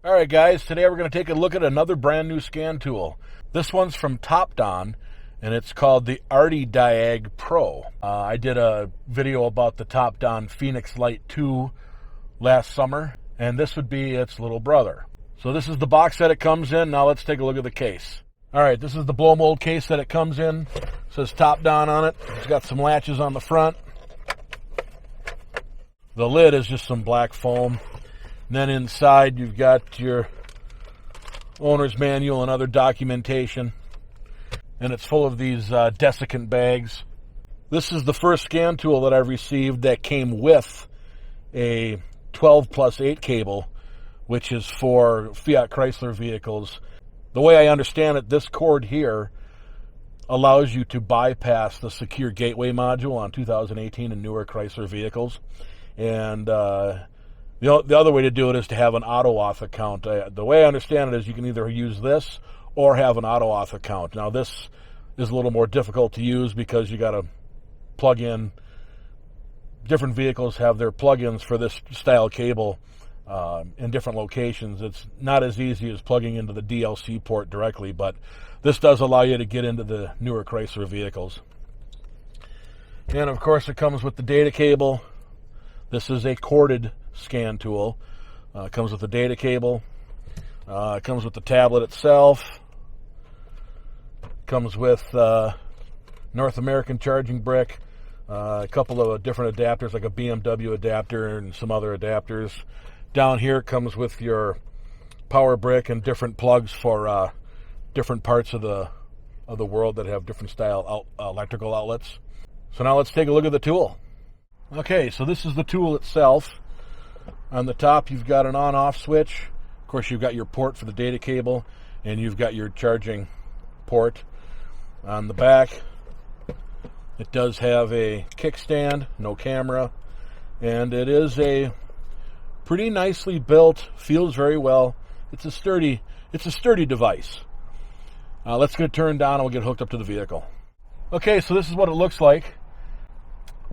All right, guys, today we're going to take a look at another brand new scan tool. This one's from Topdon, and it's called the Artidiag Pro. I did a video about the Topdon Phoenix Lite 2 last summer, and this would be its little brother. So this is the box that it comes in. Now let's take a look at the case. All right, this is the blow mold case that it comes in. It says Topdon on it. It's got some latches on the front. The lid is just some black foam. And then inside you've got your owner's manual and other documentation. And it's full of these desiccant bags. This is the first scan tool that I've received that came with a 12+8 cable, which is for Fiat Chrysler vehicles. The way I understand it, this cord here allows you to bypass the secure gateway module on 2018 and newer Chrysler vehicles. And the other way to do it is to have an auto-auth account. The way I understand it is you can either use this or have an auto-auth account. Now, this is a little more difficult to use because you got to plug in. Different vehicles have their plugins for this style cable in different locations. It's not as easy as plugging into the DLC port directly, but this does allow you to get into the newer Chrysler vehicles. And, of course, it comes with the data cable. This is a corded scan tool. It comes with the data cable. It comes with the tablet itself. It comes with North American charging brick, a couple of different adapters like a BMW adapter and some other adapters. Down here it comes with your power brick and different plugs for different parts of the world that have different style electrical outlets. So now let's take a look at the tool. Okay, so this is the tool itself. On the top, you've got an on-off switch. Of course, you've got your port for the data cable, and you've got your charging port. On the back, it does have a kickstand, no camera, and it is a pretty nicely built, feels very well. It's a sturdy device. Let's get it turned down, and we'll get hooked up to the vehicle. Okay, so this is what it looks like.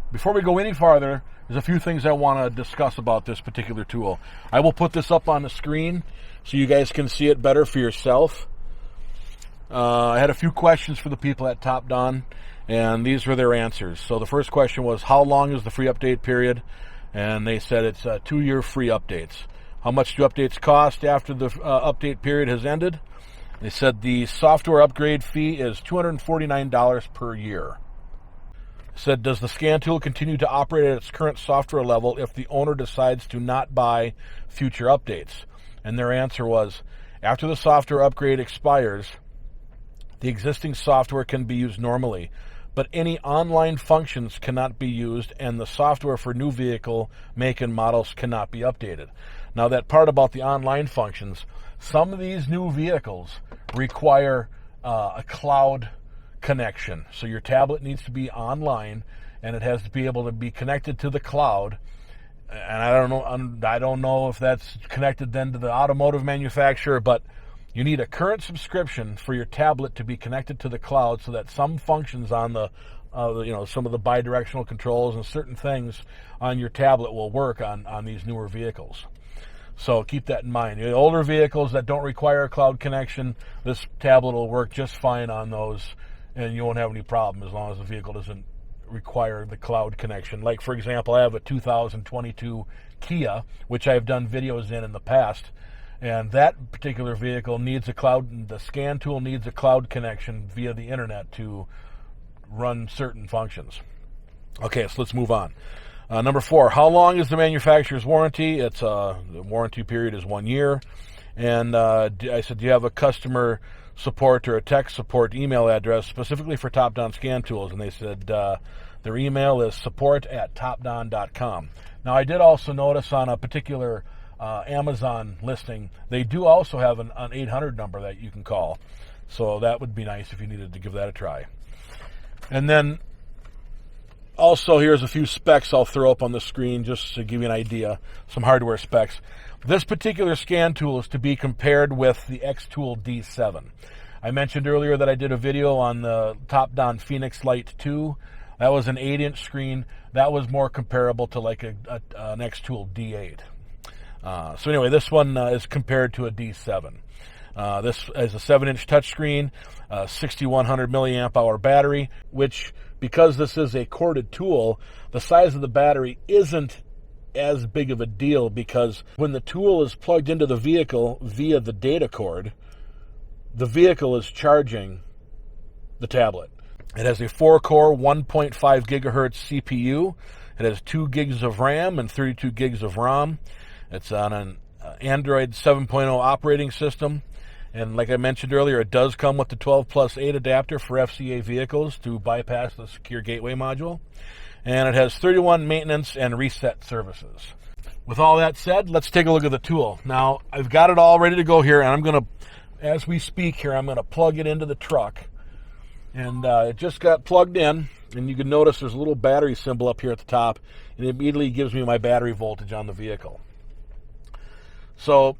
Before we go any farther, there's a few things I want to discuss about this particular tool. I will put this up on the screen so you guys can see it better for yourself. I had a few questions for the people at Topdon, and these were their answers. So the first question was, how long is the free update period? And they said it's 2-year free updates. How much do updates cost after the update period has ended? They said the software upgrade fee is $249 per year. Said, does the scan tool continue to operate at its current software level if the owner decides to not buy future updates? And their answer was, after the software upgrade expires, the existing software can be used normally, but any online functions cannot be used, and the software for new vehicle make and models cannot be updated. Now, that part about the online functions, some of these new vehicles require a cloud connection. So your tablet needs to be online, and it has to be able to be connected to the cloud. And I don't know if that's connected then to the automotive manufacturer, but you need a current subscription for your tablet to be connected to the cloud so that some functions on the some of the bidirectional controls and certain things on your tablet will work on these newer vehicles. So keep that in mind. The older vehicles that don't require a cloud connection, this tablet will work just fine on those, and you won't have any problem as long as the vehicle doesn't require the cloud connection. Like, for example, I have a 2022 Kia, which I've done videos in the past, and that particular vehicle needs a cloud. The scan tool needs a cloud connection via the internet to run certain functions. Okay, so let's move on. Number 4, how long is the manufacturer's warranty? The warranty period is 1 year. And I said, do you have a customer support or a tech support email address specifically for Topdon scan tools? And they said their email is support@topdon.com. Now, I did also notice on a particular Amazon listing, they do also have an 800 number that you can call. So that would be nice if you needed to give that a try. And then also, here's a few specs I'll throw up on the screen just to give you an idea, some hardware specs. This particular scan tool is to be compared with the Xtool D7. I mentioned earlier that I did a video on the Topdon Phoenix Lite 2. That was an 8-inch screen. That was more comparable to like an Xtool D8. So anyway, this one is compared to a D7. This is a 7-inch touchscreen, 6,100 milliamp hour battery, which, because this is a corded tool, the size of the battery isn't as big of a deal, because when the tool is plugged into the vehicle via the data cord, the vehicle is charging the tablet. It has a 4-core, 1.5 gigahertz CPU. It has 2 gigs of RAM and 32 gigs of ROM. It's on an Android 7.0 operating system. And like I mentioned earlier, it does come with the 12+8 adapter for FCA vehicles to bypass the secure gateway module. And it has 31 maintenance and reset services. With all that said, let's take a look at the tool. Now, I've got it all ready to go here, and I'm going to, as we speak here, I'm going to plug it into the truck. And it just got plugged in, and you can notice there's a little battery symbol up here at the top, and it immediately gives me my battery voltage on the vehicle. So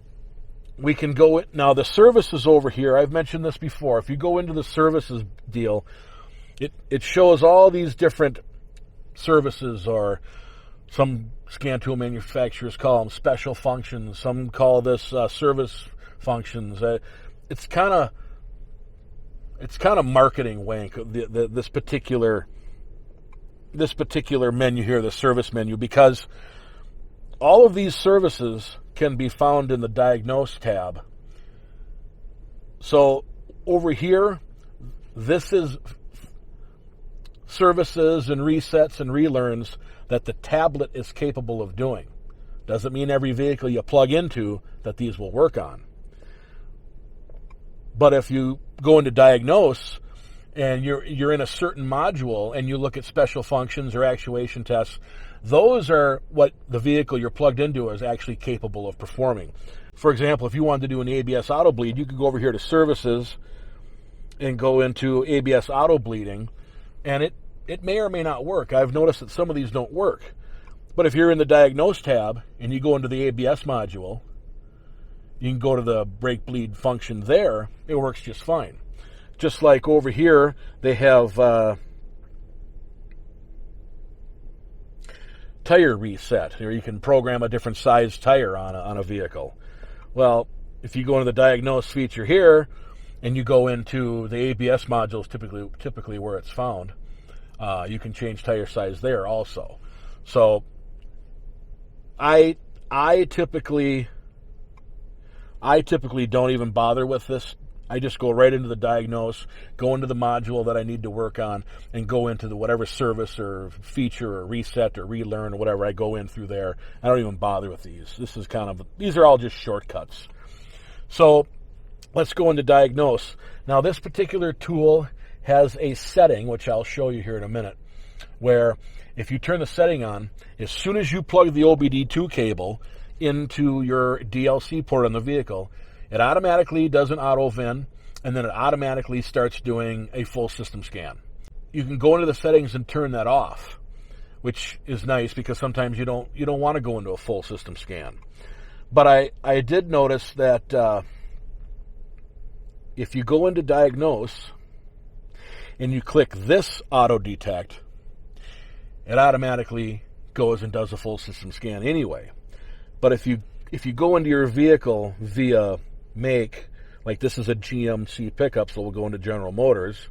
we can go, now the services over here, I've mentioned this before. If you go into the services deal, it shows all these different services, or some scan tool manufacturers call them special functions. Some call this service functions. It's kind of marketing wank, this particular menu here, the service menu, because all of these services can be found in the Diagnose tab. So over here, this is services and resets and relearns that the tablet is capable of doing. Doesn't mean every vehicle you plug into that these will work on. But if you go into Diagnose and you're in a certain module and you look at special functions or actuation tests, those are what the vehicle you're plugged into is actually capable of performing. For example, if you wanted to do an ABS auto bleed, you could go over here to services and go into ABS auto bleeding, and it may or may not work. I've noticed that some of these don't work. But if you're in the Diagnose tab and you go into the ABS module, you can go to the brake bleed function there, it works just fine. Just like over here, they have tire reset, or you can program a different size tire on a vehicle. Well, if you go into the Diagnose feature here, and you go into the ABS modules, typically where it's found, you can change tire size there also. So I typically don't even bother with this. I just go right into the Diagnose, go into the module that I need to work on, and go into the whatever service or feature or reset or relearn or whatever. I go in through there. I don't even bother with these. These are all just shortcuts. So let's go into Diagnose. Now, this particular tool has a setting, which I'll show you here in a minute, where if you turn the setting on, as soon as you plug the OBD2 cable into your DLC port on the vehicle, it automatically does an auto VIN, and then it automatically starts doing a full system scan. You can go into the settings and turn that off, which is nice because sometimes you don't want to go into a full system scan. But I did notice that if you go into Diagnose and you click this auto detect, it automatically goes and does a full system scan anyway. But if you go into your vehicle via make, like this is a GMC pickup, so we'll go into General Motors,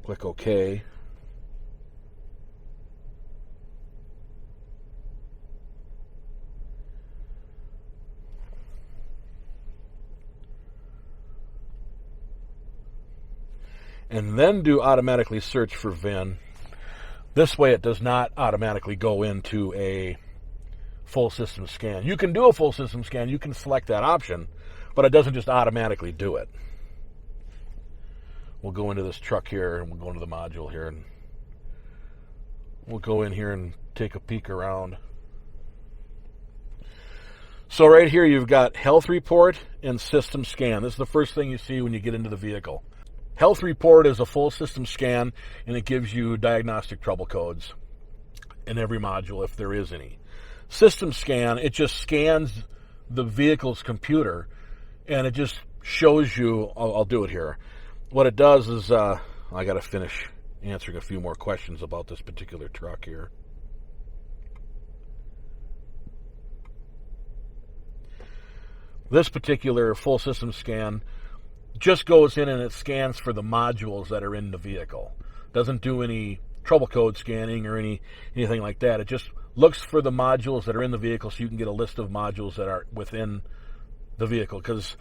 click OK. And then do automatically search for VIN. This way it does not automatically go into a full system scan. You can do a full system scan, you can select that option, but it doesn't just automatically do it. We'll go into this truck here, and we'll go into the module here, and we'll go in here and take a peek around. So right here you've got health report and system scan. This is the first thing you see when you get into the vehicle. Health report is a full system scan, and it gives you diagnostic trouble codes in every module if there is any. System scan, it just scans the vehicle's computer, and it just shows you, I'll do it here. What it does is, I got to finish answering a few more questions about this particular truck here. This particular full system scan just goes in and it scans for the modules that are in the vehicle. Doesn't do any trouble code scanning or anything like that. It just looks for the modules that are in the vehicle so you can get a list of modules that are within the vehicle. Because,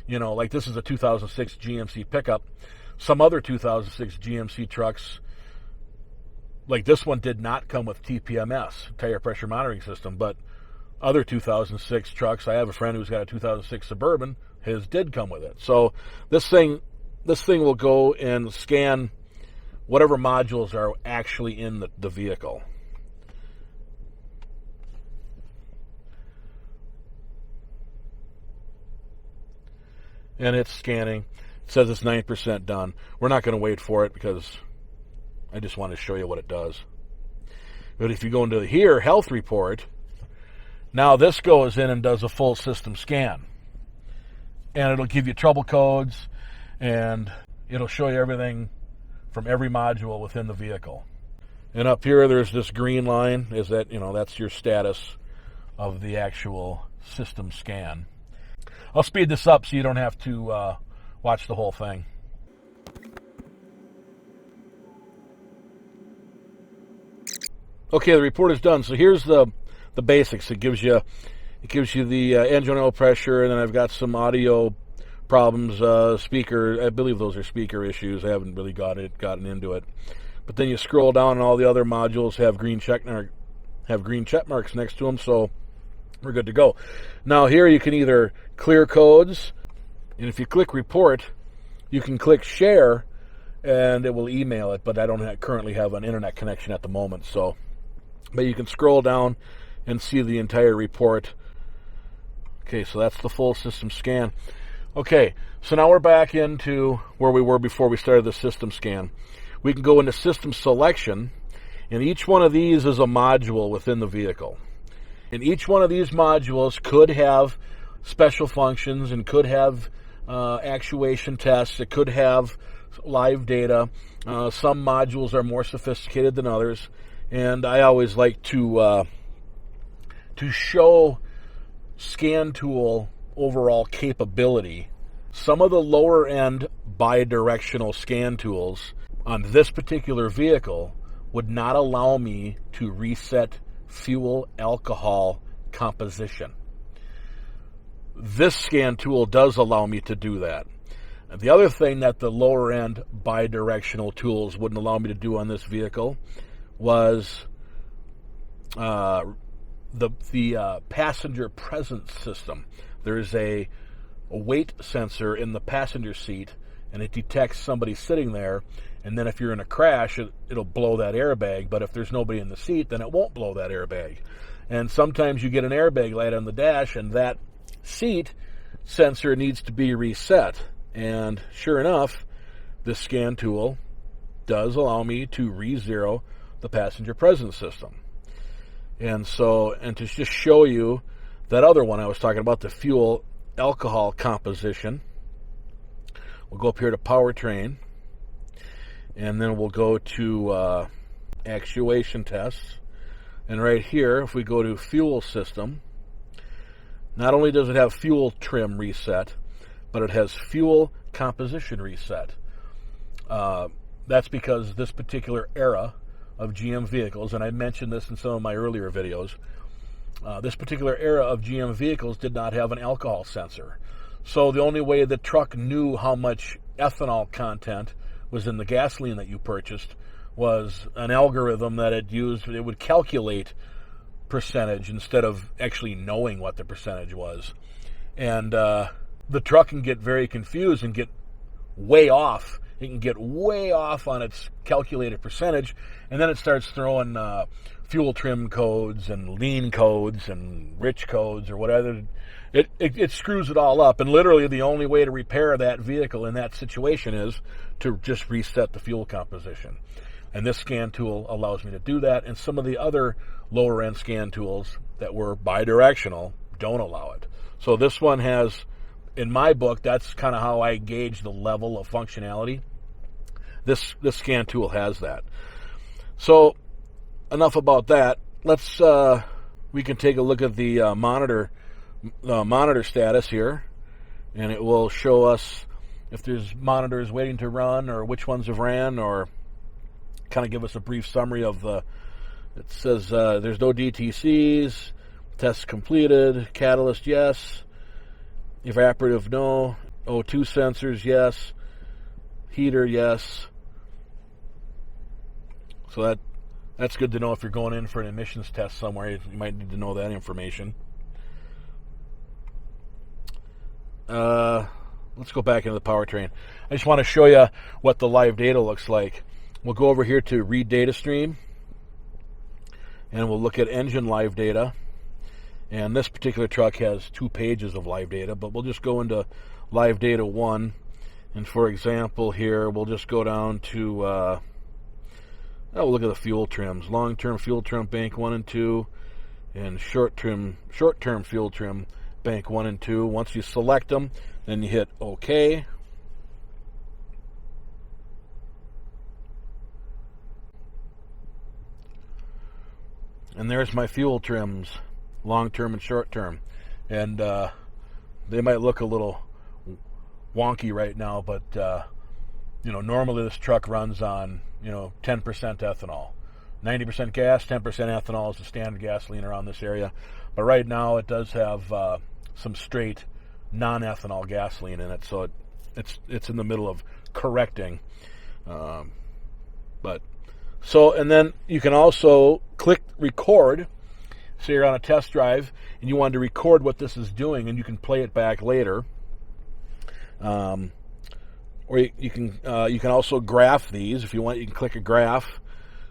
you know, like this is a 2006 GMC pickup. Some other 2006 GMC trucks, like this one, did not come with TPMS, tire pressure monitoring system, but other 2006 trucks, I have a friend who's got a 2006 Suburban, his did come with it. So this thing will go and scan whatever modules are actually in the vehicle. And it's scanning. It says it's 9% done. We're not going to wait for it because I just want to show you what it does. But if you go into here, health report, now this goes in and does a full system scan. And it'll give you trouble codes, and it'll show you everything from every module within the vehicle. And up here, there's this green line, is that, you know, that's your status of the actual system scan. I'll speed this up so you don't have to watch the whole thing. Okay, the report is done. So here's the basics. It gives you the engine oil pressure, and then I've got some audio problems, speaker. I believe those are speaker issues. I haven't really gotten into it. But then you scroll down, and all the other modules have green check marks next to them. So we're good to go. Now here you can either clear codes, and if you click report, you can click share, and it will email it. But I don't currently have an internet connection at the moment, so. But you can scroll down and see the entire report. Okay, so that's the full system scan. Okay, so now we're back into where we were before we started the system scan. We can go into system selection, and each one of these is a module within the vehicle. And each one of these modules could have special functions and could have actuation tests. It could have live data. Some modules are more sophisticated than others. And I always like to show scan tool overall capability. Some of the lower end bidirectional scan tools on this particular vehicle would not allow me to reset fuel alcohol composition. This scan tool does allow me to do that. And the other thing that the lower end bidirectional tools wouldn't allow me to do on this vehicle was the passenger presence system. There's a weight sensor in the passenger seat, and it detects somebody sitting there, and then if you're in a crash, it'll blow that airbag, but if there's nobody in the seat, then it won't blow that airbag. And sometimes you get an airbag light on the dash, and that seat sensor needs to be reset. And sure enough, this scan tool does allow me to re-zero the passenger presence system. And so, and to just show you that other one I was talking about, the fuel alcohol composition, we'll go up here to powertrain, and then we'll go to actuation tests. And right here, if we go to fuel system, not only does it have fuel trim reset, but it has fuel composition reset. That's because this particular era of GM vehicles, and I mentioned this in some of my earlier videos, this particular era of GM vehicles did not have an alcohol sensor. So the only way the truck knew how much ethanol content was in the gasoline that you purchased was an algorithm that it used. It would calculate percentage instead of actually knowing what the percentage was. And the truck can get very confused and get way off. It can get way off on its calculated percentage, and then it starts throwing fuel trim codes and lean codes and rich codes or whatever. It screws it all up, and literally the only way to repair that vehicle in that situation is to just reset the fuel composition. And this scan tool allows me to do that, and some of the other lower end scan tools that were bidirectional don't allow it. So this one has, in my book, that's kind of how I gauge the level of functionality. This scan tool has that. So enough about that. Let's we can take a look at the monitor monitor status here, and it will show us if there's monitors waiting to run or which ones have ran, or kind of give us a brief summary of the. It says there's no DTCs, tests completed, catalyst yes, evaporative no, O2 sensors yes, heater yes. So that's good to know if you're going in for an emissions test somewhere. You might need to know that information. Let's go back into the powertrain. I just want to show you what the live data looks like. We'll go over here to read data stream, and we'll look at engine live data. And this particular truck has 2 pages of live data, but we'll just go into live data 1. And for example here, we'll just go down to, we'll look at the fuel trims. Long-term fuel trim bank 1 and 2, and short-term fuel trim bank 1 and 2. Once you select them, then you hit OK. And there's my fuel trims, long-term and short-term. And they might look a little wonky right now, but normally this truck runs on 10% ethanol. 90% gas, 10% ethanol is the standard gasoline around this area. But right now it does have some straight non-ethanol gasoline in it, so it's in the middle of correcting. And then you can also click record. So you're on a test drive and you want to record what this is doing, and you can play it back later. Or you can also graph these if you want. You can click a graph.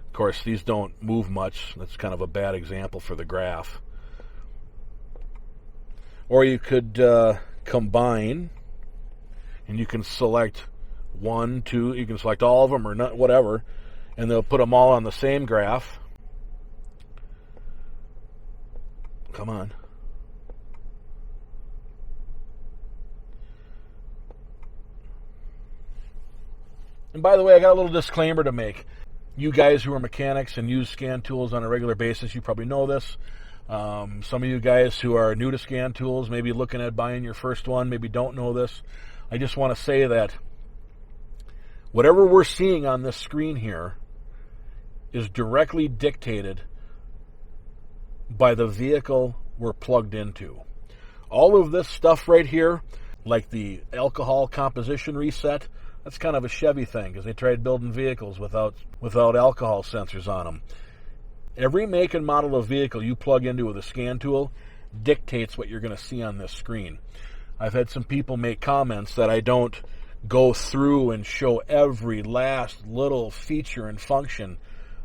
Of course, these don't move much. That's kind of a bad example for the graph. Or you could combine, and you can select 1, 2. You can select all of them or not, whatever, and they'll put them all on the same graph. Come on. And by the way, I got a little disclaimer to make. You guys who are mechanics and use scan tools on a regular basis, you probably know this. Some of you guys who are new to scan tools, maybe looking at buying your first one, maybe don't know this. I just want to say that whatever we're seeing on this screen here is directly dictated by the vehicle we're plugged into. All of this stuff right here, like the alcohol composition reset, that's kind of a Chevy thing because they tried building vehicles without alcohol sensors on them. Every make and model of vehicle you plug into with a scan tool dictates what you're going to see on this screen. I've had some people make comments that I don't go through and show every last little feature and function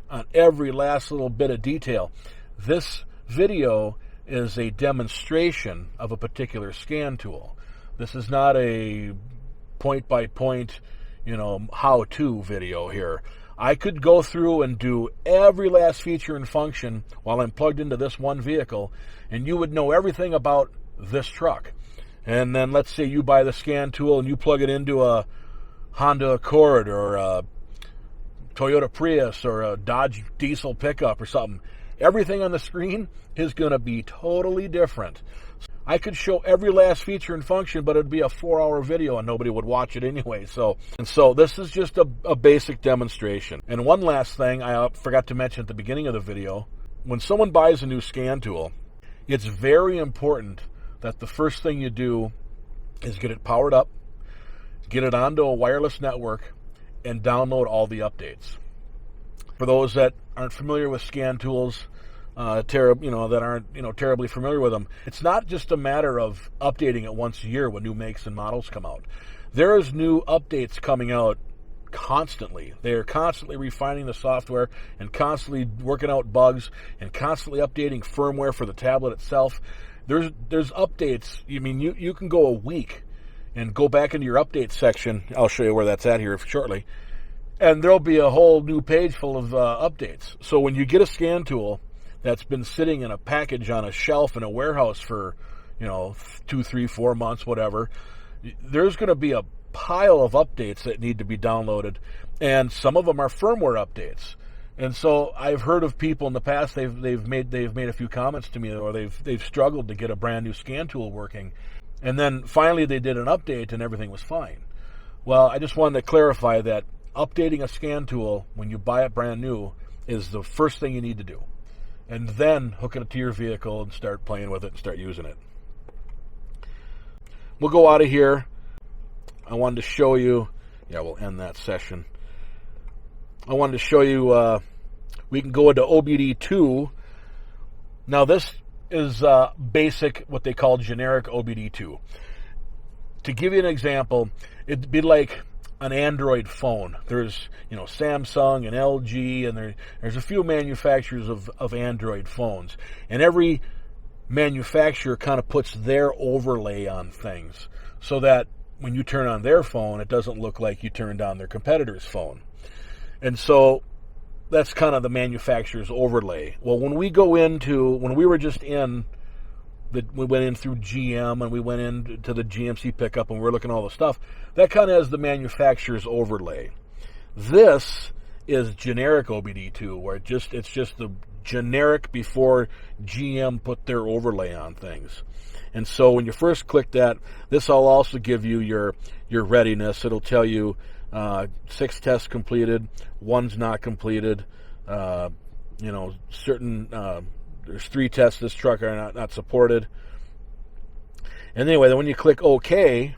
on every last little bit of detail. This video is a demonstration of a particular scan tool. This is not a point-by-point, how-to video here. I could go through and do every last feature and function while I'm plugged into this one vehicle, and you would know everything about this truck. And then let's say you buy the scan tool and you plug it into a Honda Accord or a Toyota Prius or a Dodge diesel pickup or something. Everything on the screen is going to be totally different. I could show every last feature and function, but it'd be a 4-hour video and nobody would watch it anyway. So this is just a basic demonstration. And one last thing I forgot to mention at the beginning of the video. When someone buys a new scan tool, it's very important that the first thing you do is get it powered up, get it onto a wireless network, and download all the updates. For those that aren't familiar with scan tools, that aren't terribly familiar with them, it's not just a matter of updating it once a year when new makes and models come out. There's new updates coming out constantly. They are constantly refining the software and constantly working out bugs and constantly updating firmware for the tablet itself. There's updates. You can go a week and go back into your updates section. I'll show you where that's at here shortly. And there'll be a whole new page full of updates. So when you get a scan tool that's been sitting in a package on a shelf in a warehouse for, 2, 3, 4 months, whatever, there's going to be a pile of updates that need to be downloaded. And some of them are firmware updates. And so I've heard of people in the past, they've made a few comments to me, or they've struggled to get a brand new scan tool working, and then finally they did an update and everything was fine. Well, I just wanted to clarify that updating a scan tool when you buy it brand new is the first thing you need to do, and then hook it to your vehicle and start playing with it and start using it. We'll go out of here. I wanted to show you, we'll end that session. I wanted to show you, we can go into OBD2. Now this is basic, what they call generic OBD2. To give you an example, it'd be like an Android phone. There's, Samsung and LG, and there's a few manufacturers of Android phones. And every manufacturer kind of puts their overlay on things so that when you turn on their phone, it doesn't look like you turned on their competitor's phone. And so that's kind of the manufacturer's overlay. Well, when we were just in, we went in through GM and we went into the GMC pickup and we were looking at all the stuff, that kind of has the manufacturer's overlay. This is generic OBD2, where it's just the generic before GM put their overlay on things. And so when you first click that, this will also give you your readiness. It'll tell you 6 tests completed, 1's not completed, certain, there's 3 tests this truck are not supported. And anyway, then when you click OK,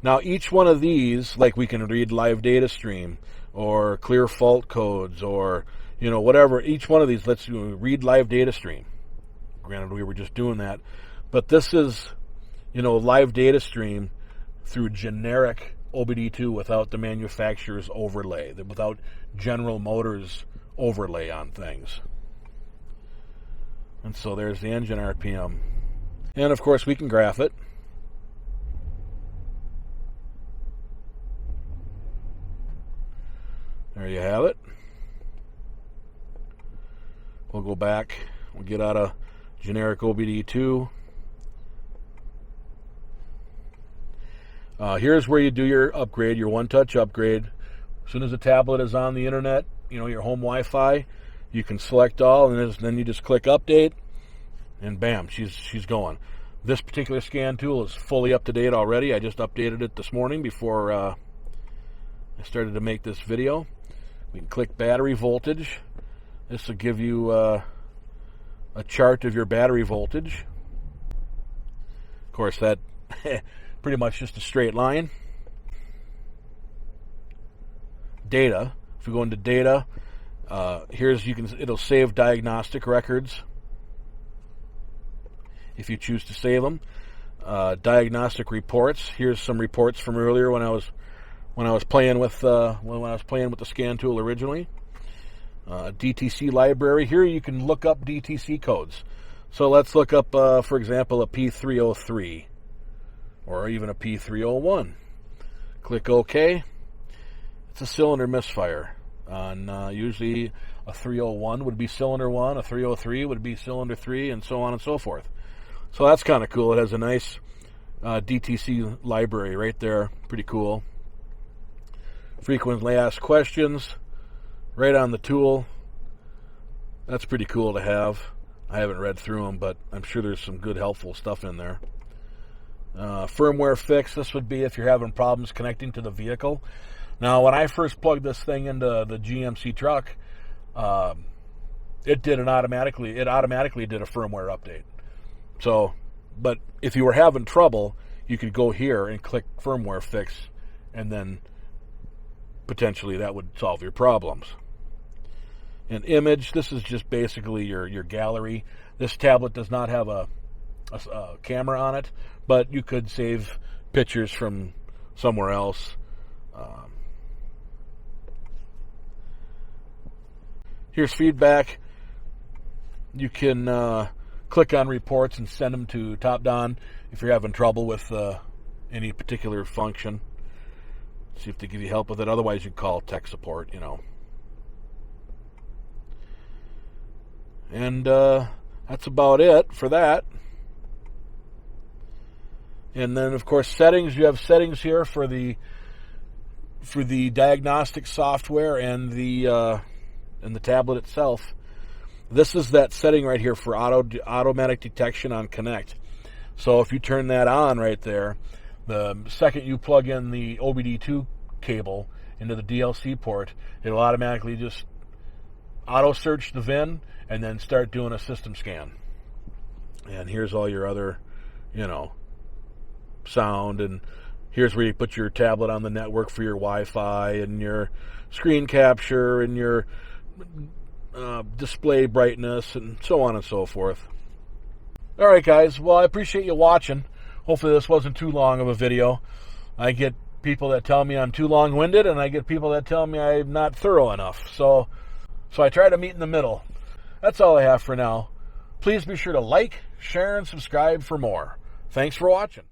now each one of these, like we can read live data stream or clear fault codes or, whatever, each one of these lets you read live data stream. Granted, we were just doing that. But this is, live data stream through generic OBD2 without the manufacturer's overlay, without General Motors overlay on things. And so there's the engine RPM. And of course we can graph it. There you have it. We'll go back. We'll get out of generic OBD2. Here's where you do your upgrade, your one-touch upgrade. As soon as the tablet is on the internet, your home Wi-Fi, you can select all, and then you just click update, and bam, she's going. This particular scan tool is fully up to date already. I just updated it this morning before I started to make this video. We can click battery voltage. This will give you a chart of your battery voltage. Of course, that pretty much just a straight line. Data. If we go into data, it'll save diagnostic records if you choose to save them. Diagnostic reports. Here's some reports from earlier when I was playing with the scan tool originally. DTC library. Here you can look up DTC codes. So let's look up, for example, a P303 or even a P301. Click OK. It's a cylinder misfire. Usually a 301 would be cylinder 1, a 303 would be cylinder 3, and so on and so forth. So that's kind of cool. It has a nice DTC library right there. Pretty cool. Frequently asked questions right on the tool. That's pretty cool to have. I haven't read through them, but I'm sure there's some good helpful stuff in there. Firmware fix. This would be if you're having problems connecting to the vehicle. Now, when I first plugged this thing into the GMC truck, it automatically did a firmware update. So, but if you were having trouble, you could go here and click firmware fix, and then potentially that would solve your problems. An image. This is just basically your gallery. This tablet does not have a camera on it, but you could save pictures from somewhere else. Here's feedback. You can click on reports and send them to Topdon if you're having trouble with any particular function. See if they give you help with it. Otherwise, you call tech support, And that's about it for that. And then, of course, settings. You have settings here for the diagnostic software and the and the tablet itself. This is that setting right here for automatic detection on connect. So if you turn that on right there, the second you plug in the OBD2 cable into the DLC port, it'll automatically just auto search the VIN and then start doing a system scan. And here's all your other, sound, and here's where you put your tablet on the network for your Wi-Fi and your screen capture and your display brightness and so on and so forth. All right, guys. Well, I appreciate you watching. Hopefully this wasn't too long of a video. I get people that tell me I'm too long-winded, and I get people that tell me I'm not thorough enough. So I try to meet in the middle. That's all I have for now. Please be sure to like, share, and subscribe for more. Thanks for watching.